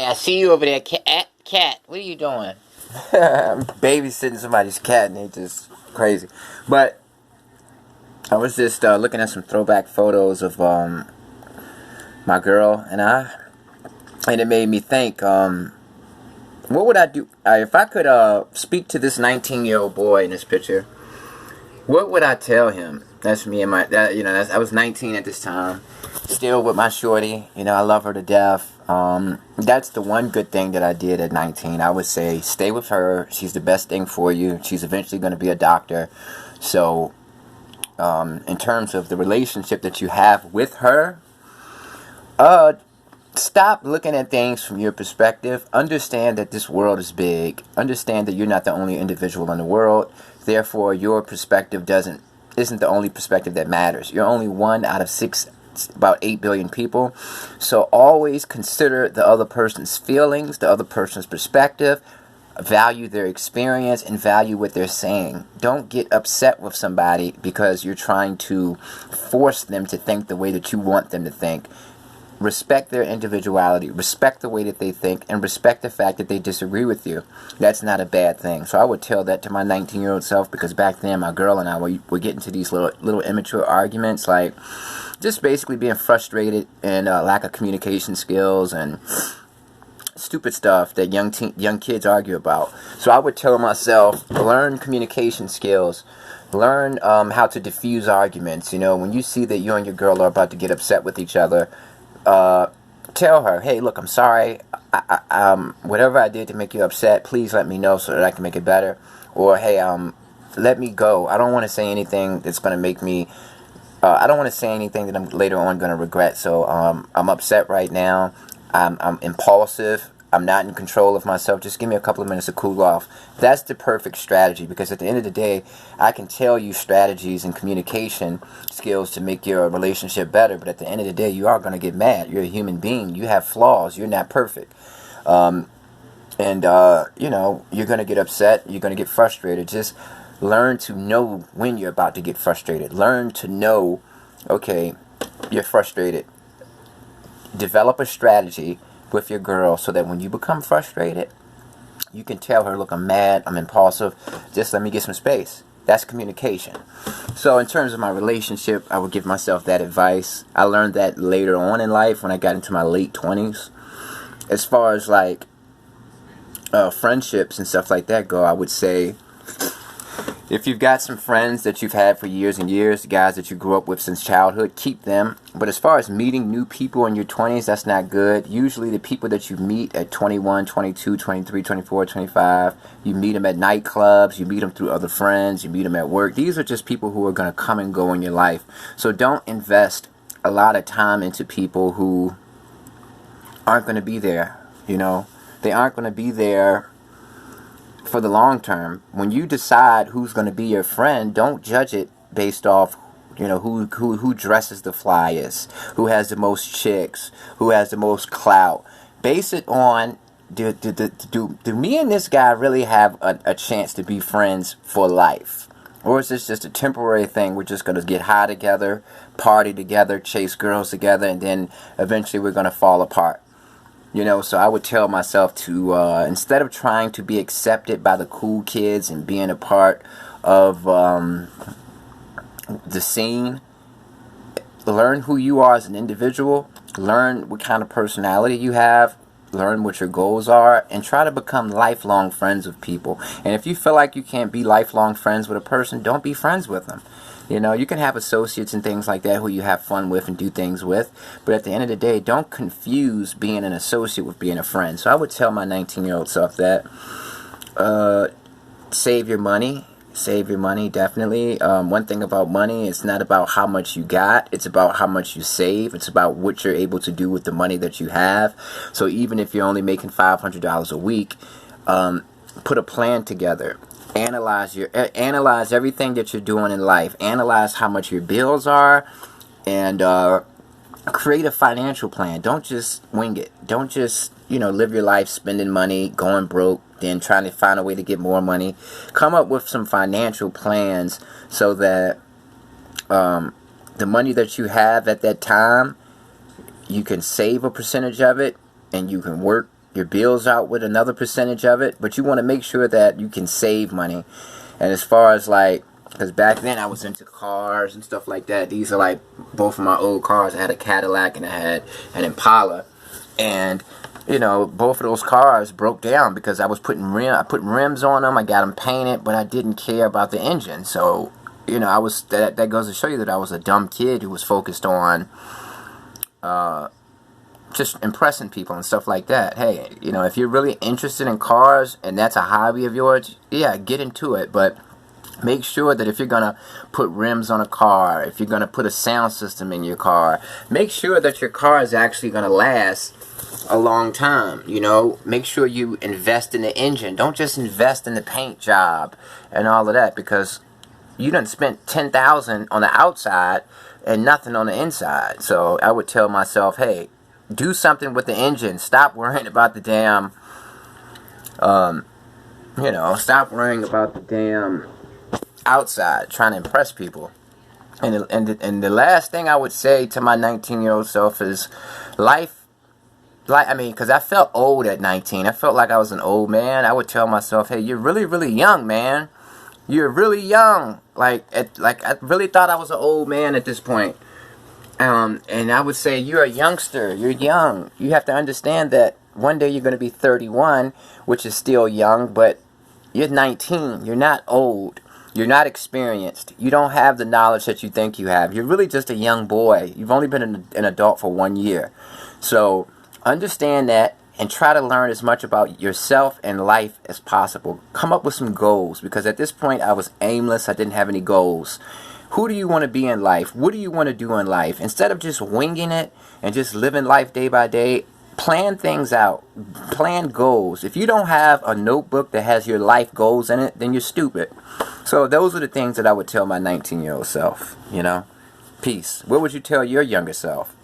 Hey, I see you over there, cat. What are you doing? I'm babysitting somebody's cat and they just crazy. But I was just looking at some throwback photos of my girl and I, and it made me think, what would I do if I could speak to this 19-year-old boy in this picture? What would I tell him? That's me and I was 19 at this time, still with my shorty. I love her to death. That's the one good thing that I did at 19. I would say stay with her. She's the best thing for you. She's eventually going to be a doctor. So, in terms of the relationship that you have with her, stop looking at things from your perspective. Understand that this world is big. Understand that you're not the only individual in the world. Therefore, your perspective isn't the only perspective that matters. You're only one out of about 8 billion people. So always consider the other person's feelings, the other person's perspective, value their experience, and value what they're saying. Don't get upset with somebody because you're trying to force them to think the way that you want them to think. Respect their individuality, respect the way that they think, and respect the fact that they disagree with you. That's not a bad thing. So I would tell that to my 19-year-old self, because back then my girl and I were getting to these little immature arguments, like just basically being frustrated and lack of communication skills and stupid stuff that young kids argue about. So I would tell myself, learn communication skills. Learn how to diffuse arguments. When you see that you and your girl are about to get upset with each other, tell her, hey, look, I'm sorry. Whatever I did to make you upset, please let me know so that I can make it better. Or, hey, let me go. I don't want to say anything that's going to make me, I don't want to say anything that I'm later on going to regret. So, I'm upset right now. I'm impulsive. I'm not in control of myself. Just give me a couple of minutes to cool off. That's the perfect strategy, because at the end of the day, I can tell you strategies and communication skills to make your relationship better, but at the end of the day, you are going to get mad. You're a human being. You have flaws. You're not perfect. And you're going to get upset. You're going to get frustrated. Just learn to know when you're about to get frustrated. Learn to know, okay, you're frustrated. Develop a strategy with your girl so that when you become frustrated, you can tell her, look, I'm mad, I'm impulsive, just let me get some space. That's communication. So in terms of my relationship, I would give myself that advice. I learned that later on in life when I got into my late 20s. As far as like friendships and stuff like that go, I would say, if you've got some friends that you've had for years and years, the guys that you grew up with since childhood, keep them. But as far as meeting new people in your 20s, that's not good. Usually the people that you meet at 21, 22, 23, 24, 25, you meet them at nightclubs, you meet them through other friends, you meet them at work. These are just people who are going to come and go in your life. So don't invest a lot of time into people who aren't going to be there. They aren't going to be there for the long term. When you decide who's going to be your friend, don't judge it based off, who dresses the flyest, who has the most chicks, who has the most clout. Base it on, do me and this guy really have a chance to be friends for life? Or is this just a temporary thing? We're just going to get high together, party together, chase girls together, and then eventually we're going to fall apart. So I would tell myself to, instead of trying to be accepted by the cool kids and being a part of the scene, learn who you are as an individual, learn what kind of personality you have, learn what your goals are, and try to become lifelong friends with people. And if you feel like you can't be lifelong friends with a person, don't be friends with them. You can have associates and things like that who you have fun with and do things with. But at the end of the day, don't confuse being an associate with being a friend. So I would tell my 19-year-old self that save your money. Save your money, definitely. One thing about money, it's not about how much you got. It's about how much you save. It's about what you're able to do with the money that you have. So even if you're only making $500 a week, put a plan together. Analyze everything that you're doing in life. Analyze how much your bills are, and create a financial plan. Don't just wing it. Don't just live your life spending money, going broke, then trying to find a way to get more money. Come up with some financial plans so that the money that you have at that time, you can save a percentage of it, and you can work your bills out with another percentage of it, but you want to make sure that you can save money. And as far as like, because back then I was into cars and stuff like that. These are like both of my old cars. I had a Cadillac and I had an Impala. And, you know, both of those cars broke down because I put rims on them. I got them painted, but I didn't care about the engine. So, you know, that goes to show you that I was a dumb kid who was focused on just impressing people and stuff like that. Hey, you know, if you're really interested in cars and that's a hobby of yours, yeah, get into it. But make sure that if you're going to put rims on a car, if you're going to put a sound system in your car, make sure that your car is actually going to last a long time. You know, make sure you invest in the engine. Don't just invest in the paint job and all of that, because you done spent $10,000 on the outside and nothing on the inside. So I would tell myself, hey, do something with the engine. Stop worrying about the damn, stop worrying about the damn outside, trying to impress people. And the last thing I would say to my 19-year-old self is because I felt old at 19. I felt like I was an old man. I would tell myself, hey, you're really, really young, man. You're really young. I really thought I was an old man at this point. And I would say, you're a youngster. You're young. You have to understand that one day you're going to be 31, which is still young, but you're 19. You're not old. You're not experienced. You don't have the knowledge that you think you have. You're really just a young boy. You've only been an adult for 1 year. So understand that and try to learn as much about yourself and life as possible. Come up with some goals, because at this point I was aimless. I didn't have any goals. Who do you want to be in life? What do you want to do in life? Instead of just winging it and just living life day by day, plan things out. Plan goals. If you don't have a notebook that has your life goals in it, then you're stupid. So those are the things that I would tell my 19-year-old self, you know. Peace. What would you tell your younger self?